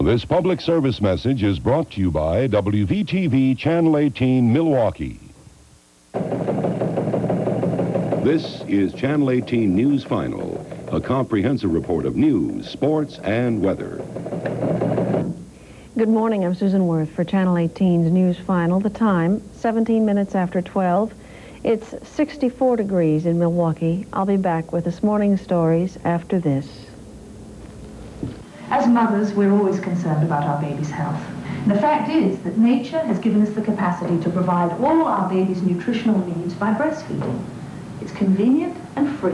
This public service message is brought to you by WVTV Channel 18 Milwaukee. This is Channel 18 News Final, a comprehensive report of news, sports, and weather. Good morning, I'm Susan Wirth for Channel 18's News Final. The time, 17 minutes after 12. It's 64 degrees in Milwaukee. I'll be back with this morning's stories after this. As mothers, we're always concerned about our baby's health. And the fact is that nature has given us the capacity to provide all our baby's nutritional needs by breastfeeding. It's convenient and free.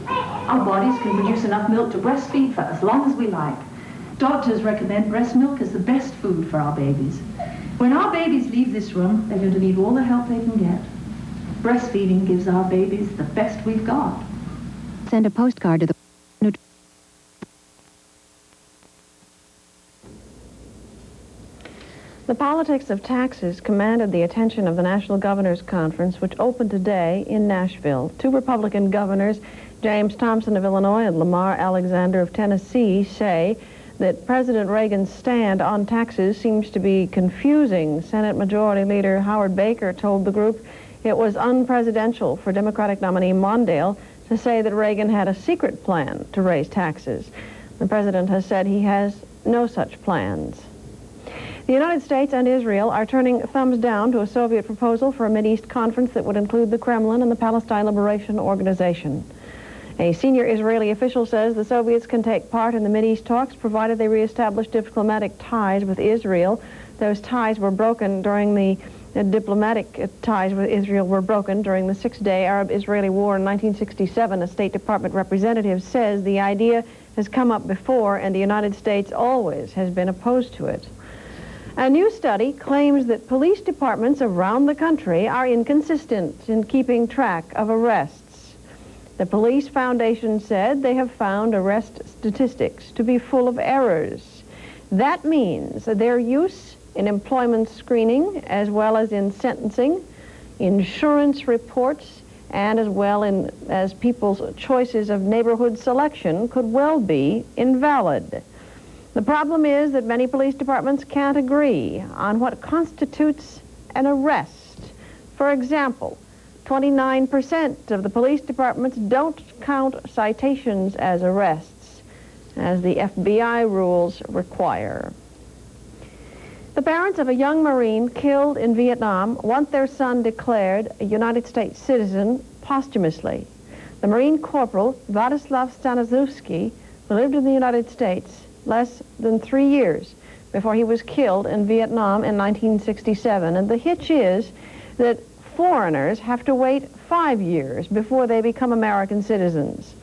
Our bodies can produce enough milk to breastfeed for as long as we like. Doctors recommend breast milk as the best food for our babies. When our babies leave this room, they're going to need all the help they can get. Breastfeeding gives our babies the best we've got. Send a postcard to the... The politics of taxes commanded the attention of the National Governors Conference, which opened today in Nashville. Two Republican governors, James Thompson of Illinois and Lamar Alexander of Tennessee, say that President Reagan's stand on taxes seems to be confusing. Senate Majority Leader Howard Baker told the group it was unpresidential for Democratic nominee Mondale to say that Reagan had a secret plan to raise taxes. The president has said he has no such plans. The United States and Israel are turning thumbs down to a Soviet proposal for a Mideast conference that would include the Kremlin and the Palestine Liberation Organization. A senior Israeli official says the Soviets can take part in the Mideast talks provided they reestablish diplomatic ties with Israel. Those ties were broken during the diplomatic ties with Israel were broken during the six-day Arab-Israeli war in 1967. A State Department representative says the idea has come up before and the United States always has been opposed to it. A new study claims that police departments around the country are inconsistent in keeping track of arrests. The Police Foundation said they have found arrest statistics to be full of errors. That means that their use in employment screening, as well as in sentencing, insurance reports, and as well as people's choices of neighborhood selection could well be invalid. The problem is that many police departments can't agree on what constitutes an arrest. For example, 29% of the police departments don't count citations as arrests, as the FBI rules require. The parents of a young Marine killed in Vietnam want their son declared a United States citizen posthumously. The Marine Corporal Vladislav Staniszewski lived in the United States less than 3 years before he was killed in Vietnam in 1967. And the hitch is that foreigners have to wait 5 years before they become American citizens.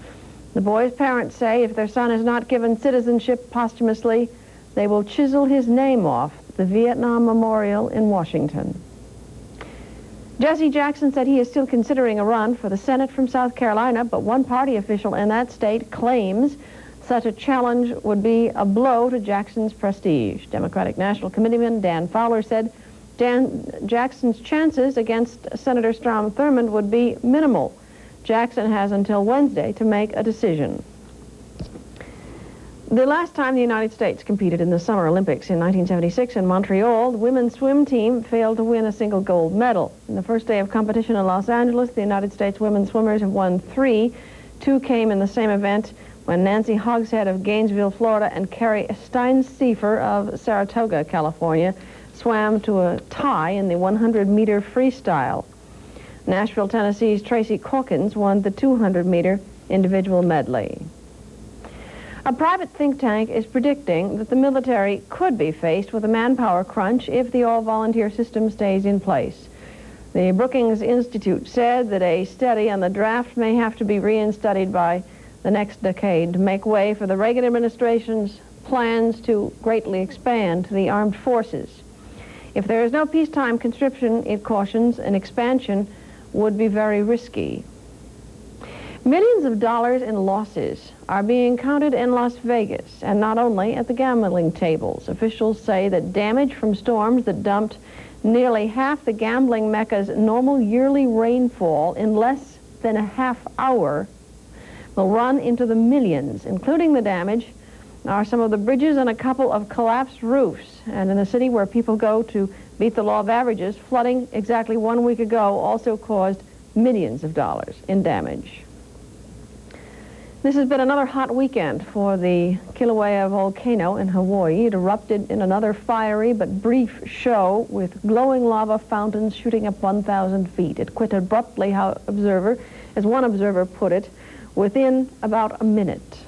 The boy's parents say if their son is not given citizenship posthumously, they will chisel his name off the Vietnam Memorial in Washington. Jesse Jackson said he is still considering a run for the Senate from South Carolina, but one party official in that state claims such a challenge would be a blow to Jackson's prestige. Democratic National Committeeman Dan Fowler said Jackson's chances against Senator Strom Thurmond would be minimal. Jackson has until Wednesday to make a decision. The last time the United States competed in the Summer Olympics in 1976 in Montreal, the women's swim team failed to win a single gold medal. In the first day of competition in Los Angeles, the United States women's swimmers have won 3. 2 came in the same event when Nancy Hogshead of Gainesville, Florida, and Carrie Steinsiefer of Saratoga, California, swam to a tie in the 100-meter freestyle. Nashville, Tennessee's Tracy Corkins won the 200-meter individual medley. A private think tank is predicting that the military could be faced with a manpower crunch if the all-volunteer system stays in place. The Brookings Institute said that a study on the draft may have to be re-studied by the next decade to make way for the Reagan administration's plans to greatly expand the armed forces. If there is no peacetime conscription, it cautions an expansion would be very risky. Millions of dollars in losses are being counted in Las Vegas, and not only at the gambling tables. Officials say that damage from storms that dumped nearly half the gambling mecca's normal yearly rainfall in less than a half hour will run into the millions, including the damage are some of the bridges and a couple of collapsed roofs. And in the city where people go to beat the law of averages, flooding exactly 1 week ago also caused millions of dollars in damage. This has been another hot weekend for the Kilauea volcano in Hawaii. It erupted in another fiery but brief show with glowing lava fountains shooting up 1,000 feet. It quit abruptly, as one observer put it, within about a minute.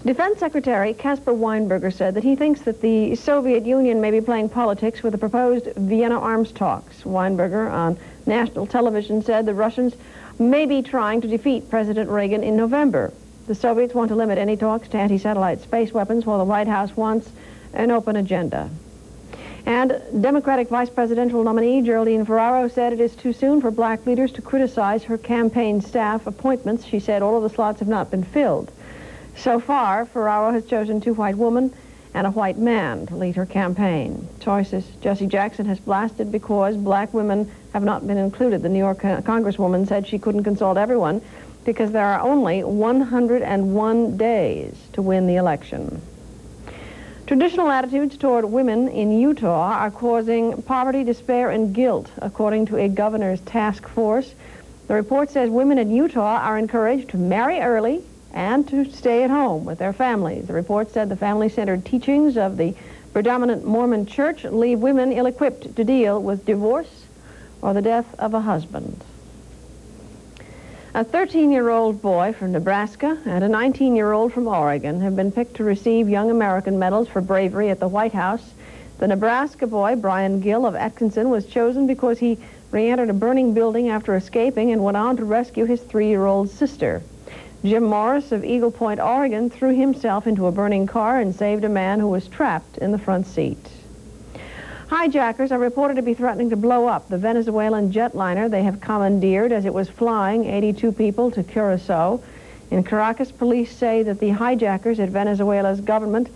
Defense Secretary Caspar Weinberger said that he thinks that the Soviet Union may be playing politics with the proposed Vienna arms talks. Weinberger on national television said the Russians may be trying to defeat President Reagan in November. The Soviets want to limit any talks to anti-satellite space weapons, while the White House wants an open agenda. And Democratic Vice Presidential nominee Geraldine Ferraro said it is too soon for black leaders to criticize her campaign staff appointments. She said all of the slots have not been filled. So far, Ferraro has chosen 2 white women and a white man to lead her campaign. Choices Jesse Jackson has blasted because black women have not been included. The New York Congresswoman said she couldn't consult everyone because there are only 101 days to win the election. Traditional attitudes toward women in Utah are causing poverty, despair, and guilt, according to a governor's task force. The report says women in Utah are encouraged to marry early and to stay at home with their families. The report said the family-centered teachings of the predominant Mormon church leave women ill-equipped to deal with divorce or the death of a husband. A 13-year-old boy from Nebraska and a 19-year-old from Oregon have been picked to receive Young American medals for bravery at the White House. The Nebraska boy, Brian Gill of Atkinson, was chosen because he re-entered a burning building after escaping and went on to rescue his 3-year-old sister. Jim Morris of Eagle Point, Oregon, threw himself into a burning car and saved a man who was trapped in the front seat. Hijackers are reported to be threatening to blow up the Venezuelan jetliner they have commandeered as it was flying 82 people to Curacao. In Caracas, police say that the hijackers at Venezuela's government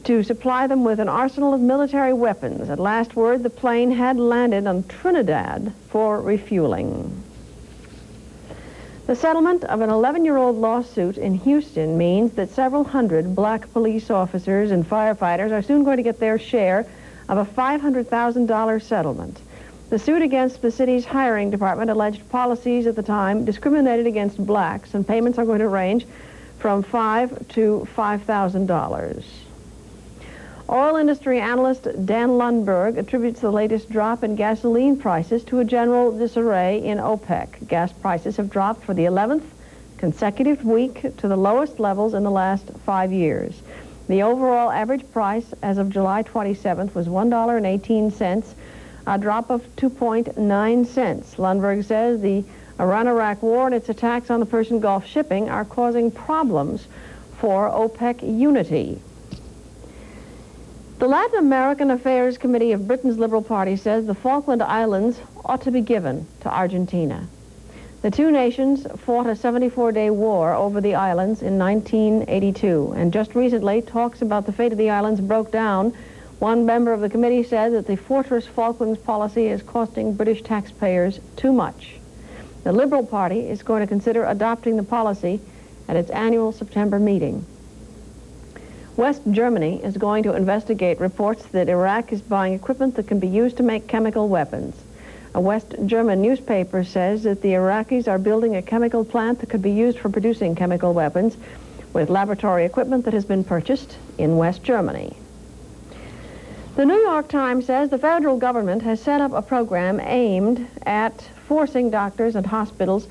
to supply them with an arsenal of military weapons. At last word, the plane had landed on Trinidad for refueling. The settlement of an 11-year-old lawsuit in Houston means that several hundred black police officers and firefighters are soon going to get their share of a $500,000 settlement. The suit against the city's hiring department alleged policies at the time discriminated against blacks, and payments are going to range from $5,000 to $5,000. Oil industry analyst Dan Lundberg attributes the latest drop in gasoline prices to a general disarray in OPEC. Gas prices have dropped for the 11th consecutive week to the lowest levels in the last 5 years. The overall average price as of July 27th was $1.18, a drop of 2.9 cents. Lundberg says the Iran-Iraq war and its attacks on the Persian Gulf shipping are causing problems for OPEC unity. The Latin American Affairs Committee of Britain's Liberal Party says the Falkland Islands ought to be given to Argentina. The two nations fought a 74-day war over the islands in 1982, and just recently talks about the fate of the islands broke down. One member of the committee said that the Fortress Falklands policy is costing British taxpayers too much. The Liberal Party is going to consider adopting the policy at its annual September meeting. West Germany is going to investigate reports that Iraq is buying equipment that can be used to make chemical weapons. A West German newspaper says that the Iraqis are building a chemical plant that could be used for producing chemical weapons with laboratory equipment that has been purchased in West Germany. The New York Times says the federal government has set up a program aimed at forcing doctors and hospitals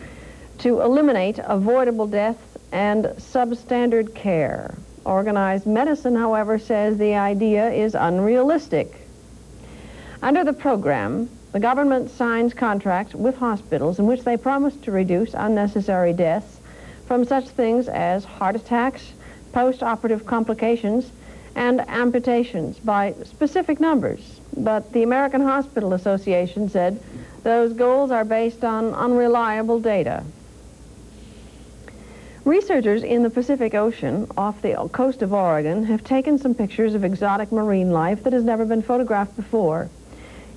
to eliminate avoidable deaths and substandard care. Organized medicine, however, says the idea is unrealistic. Under the program, the government signs contracts with hospitals in which they promise to reduce unnecessary deaths from such things as heart attacks, post-operative complications, and amputations by specific numbers. But the American Hospital Association said those goals are based on unreliable data. Researchers in the Pacific Ocean off the coast of Oregon have taken some pictures of exotic marine life that has never been photographed before.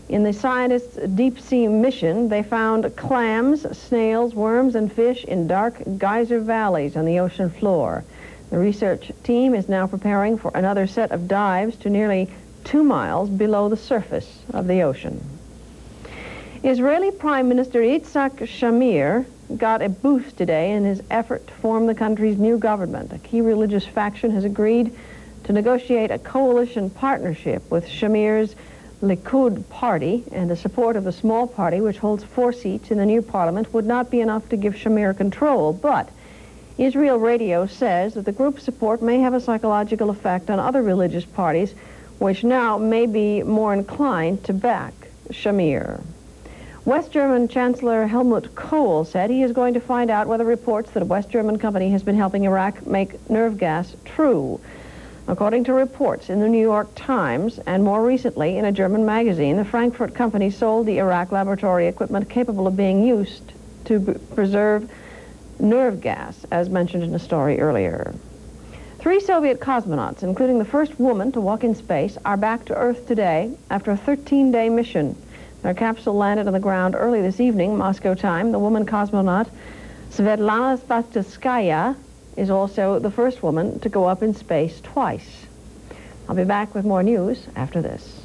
In the scientists' deep-sea mission, they found clams, snails, worms, and fish in dark geyser valleys on the ocean floor. The research team is now preparing for another set of dives to nearly 2 miles below the surface of the ocean. Israeli Prime Minister Yitzhak Shamir got a boost today in his effort to form the country's new government. A key religious faction has agreed to negotiate a coalition partnership with Shamir's Likud party, and the support of the small party, which holds 4 seats in the new parliament, would not be enough to give Shamir control. But Israel Radio says that the group's support may have a psychological effect on other religious parties, which now may be more inclined to back Shamir. West German Chancellor Helmut Kohl said he is going to find out whether reports that a West German company has been helping Iraq make nerve gas true. According to reports in the New York Times, and more recently in a German magazine, the Frankfurt company sold the Iraq laboratory equipment capable of being used to preserve nerve gas, as mentioned in a story earlier. 3 Soviet cosmonauts, including the first woman to walk in space, are back to Earth today after a 13-day mission. Their capsule landed on the ground early this evening, Moscow time. The woman cosmonaut, Svetlana Spasskaya, is also the first woman to go up in space twice. I'll be back with more news after this.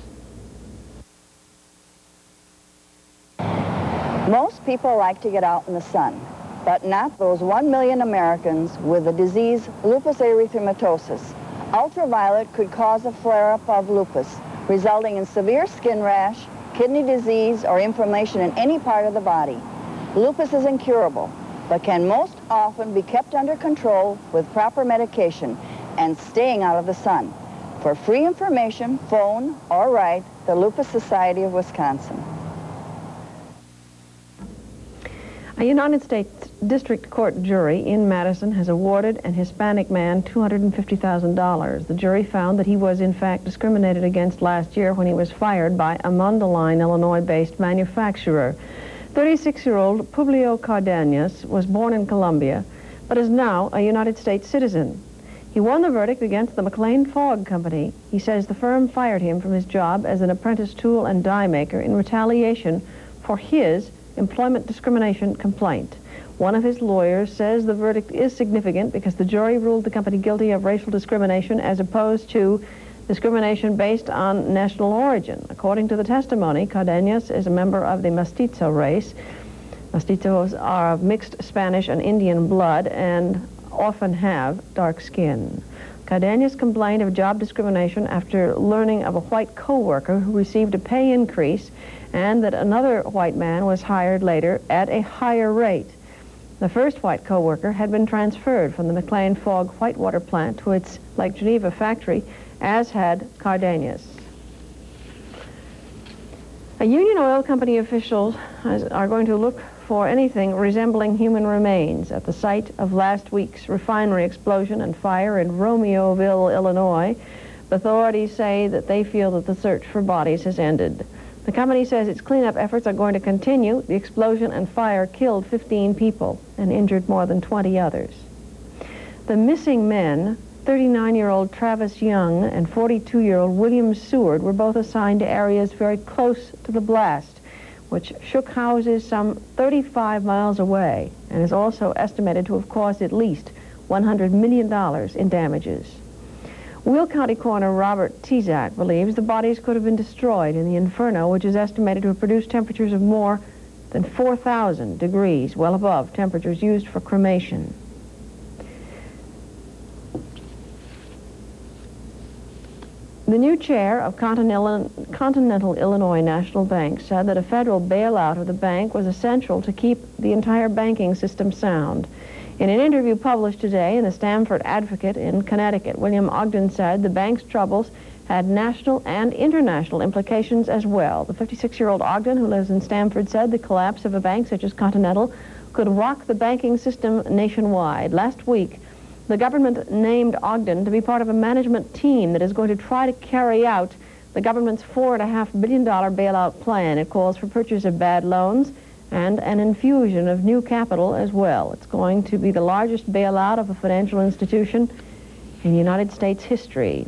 Most people like to get out in the sun, but not those 1 million Americans with the disease lupus erythematosus. Ultraviolet could cause a flare-up of lupus, resulting in severe skin rash, kidney disease, or inflammation in any part of the body. Lupus is incurable, but can most often be kept under control with proper medication and staying out of the sun. For free information, phone or write the Lupus Society of Wisconsin. A United States District Court jury in Madison has awarded an Hispanic man $250,000. The jury found that he was in fact discriminated against last year when he was fired by a Mundelein, Illinois-based manufacturer. 36-year-old Publio Cardenas was born in Colombia, but is now a United States citizen. He won the verdict against the McLean Fog Company. He says the firm fired him from his job as an apprentice tool and die maker in retaliation for his employment discrimination complaint. One of his lawyers says the verdict is significant because the jury ruled the company guilty of racial discrimination as opposed to discrimination based on national origin. According to the testimony, Cardenas is a member of the Mestizo race. Mestizos are of mixed Spanish and Indian blood and often have dark skin. Cardenas complained of job discrimination after learning of a white co-worker who received a pay increase and that another white man was hired later at a higher rate. The first white co-worker had been transferred from the McLean Fog Whitewater plant to its Lake Geneva factory, as had Cardenas. A Union Oil Company officials are going to look for anything resembling human remains at the site of last week's refinery explosion and fire in Romeoville, Illinois. Authorities say that they feel that the search for bodies has ended. The company says its cleanup efforts are going to continue. The explosion and fire killed 15 people and injured more than 20 others. The missing men, 39-year-old Travis Young and 42-year-old William Seward, were both assigned to areas very close to the blast, which shook houses some 35 miles away and is also estimated to have caused at least $100 million in damages. Will County Coroner Robert Tezak believes the bodies could have been destroyed in the inferno, which is estimated to have produced temperatures of more than 4,000 degrees, well above temperatures used for cremation. The new chair of Continental Illinois National Bank said that a federal bailout of the bank was essential to keep the entire banking system sound. In an interview published today in the Stamford Advocate in Connecticut, William Ogden said the bank's troubles had national and international implications as well. The 56-year-old Ogden, who lives in Stamford, said the collapse of a bank such as Continental could rock the banking system nationwide. Last week, the government named Ogden to be part of a management team that is going to try to carry out the government's $4.5 billion bailout plan. It calls for purchase of bad loans and an infusion of new capital as well. It's going to be the largest bailout of a financial institution in United States history.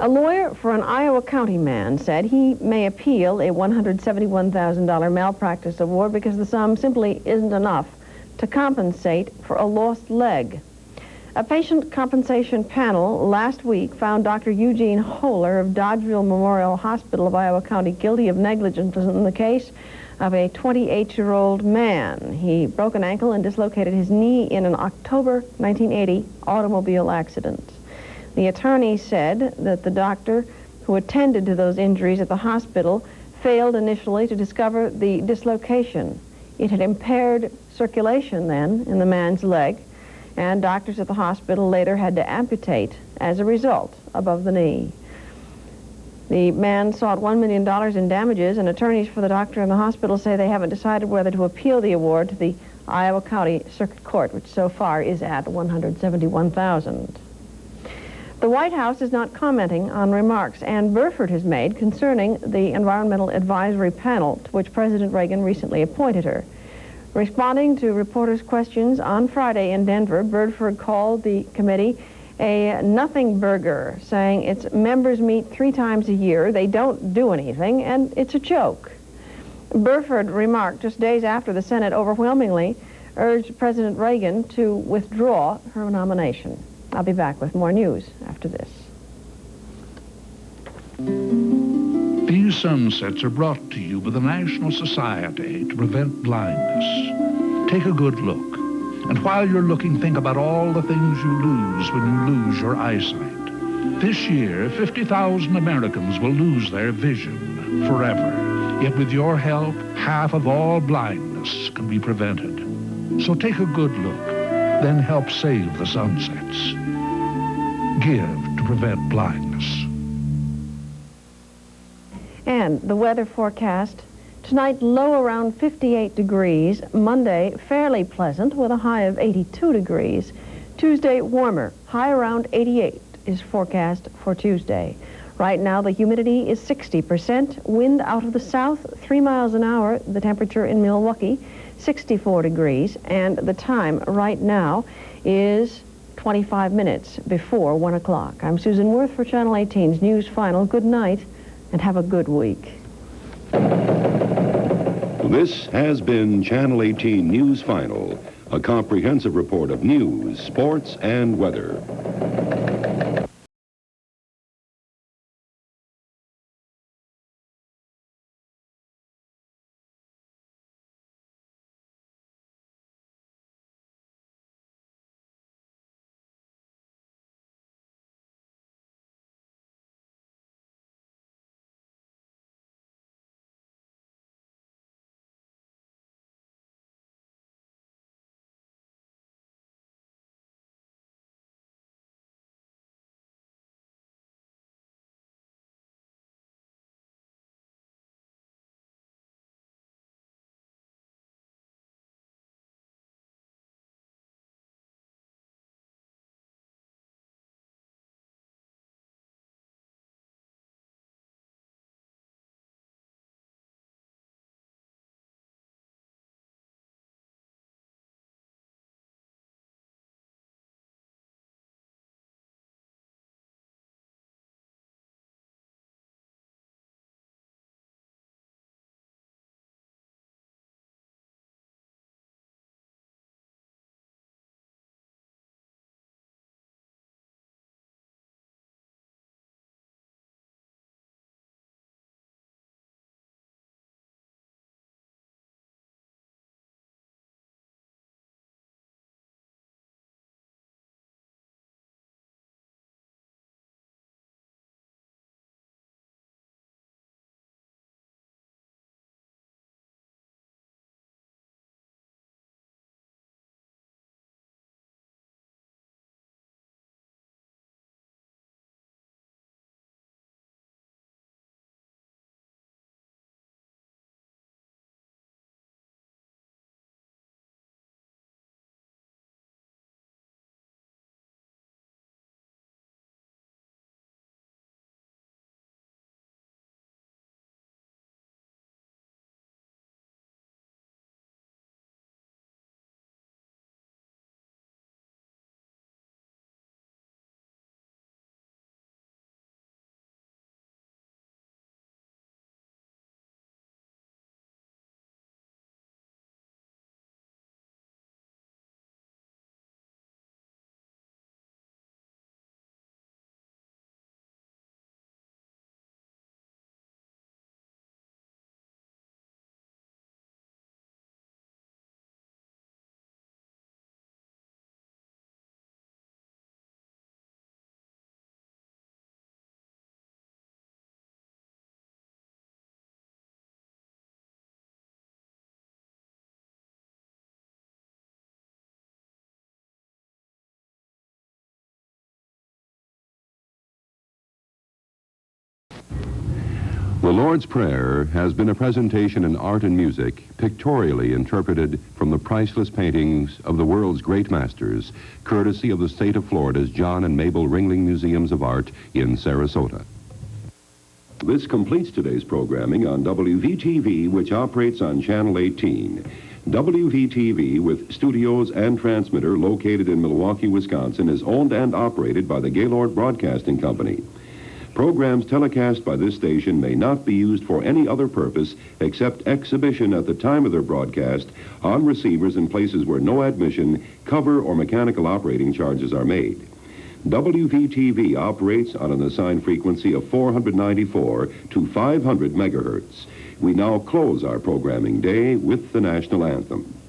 A lawyer for an Iowa County man said he may appeal a $171,000 malpractice award because the sum simply isn't enough to compensate for a lost leg. A patient compensation panel last week found Dr. Eugene Holer of Dodgeville Memorial Hospital of Iowa County guilty of negligence in the case of a 28-year-old man. He broke an ankle and dislocated his knee in an October 1980 automobile accident. The attorney said that the doctor who attended to those injuries at the hospital failed initially to discover the dislocation. It had impaired circulation then in the man's leg, and doctors at the hospital later had to amputate as a result above the knee. The man sought $1 million in damages, and attorneys for the doctor and the hospital say they haven't decided whether to appeal the award to the Iowa County Circuit Court, which so far is at $171,000. The White House is not commenting on remarks Ann Burford has made concerning the Environmental Advisory Panel to which President Reagan recently appointed her. Responding to reporters' questions on Friday in Denver, Burford called the committee a nothing burger, saying its members meet 3 times a year, they don't do anything, and it's a joke. Burford remarked just days after the Senate overwhelmingly urged President Reagan to withdraw her nomination. I'll be back with more news after this. These sunsets are brought to you by the National Society to Prevent Blindness. Take a good look. And while you're looking, think about all the things you lose when you lose your eyesight. This year, 50,000 Americans will lose their vision forever. Yet with your help, half of all blindness can be prevented. So take a good look, then help save the sunsets. Give to prevent blindness. And the weather forecast. Tonight, low around 58 degrees. Monday, fairly pleasant with a high of 82 degrees. Tuesday, warmer. High around 88 is forecast for Tuesday. Right now, the humidity is 60%. Wind out of the south, 3 miles an hour. The temperature in Milwaukee, 64 degrees. And the time right now is 25 minutes before 1 o'clock. I'm Susan Wirth for Channel 18's News Final. Good night and have a good week. This has been Channel 18 News Final, a comprehensive report of news, sports, and weather. The Lord's Prayer has been a presentation in art and music, pictorially interpreted from the priceless paintings of the world's great masters, courtesy of the state of Florida's John and Mable Ringling Museums of Art in Sarasota. This completes today's programming on WVTV, which operates on Channel 18. WVTV, with studios and transmitter located in Milwaukee, Wisconsin, is owned and operated by the Gaylord Broadcasting Company. Programs telecast by this station may not be used for any other purpose except exhibition at the time of their broadcast on receivers in places where no admission, cover, or mechanical operating charges are made. WVTV operates on an assigned frequency of 494 to 500 megahertz. We now close our programming day with the National Anthem.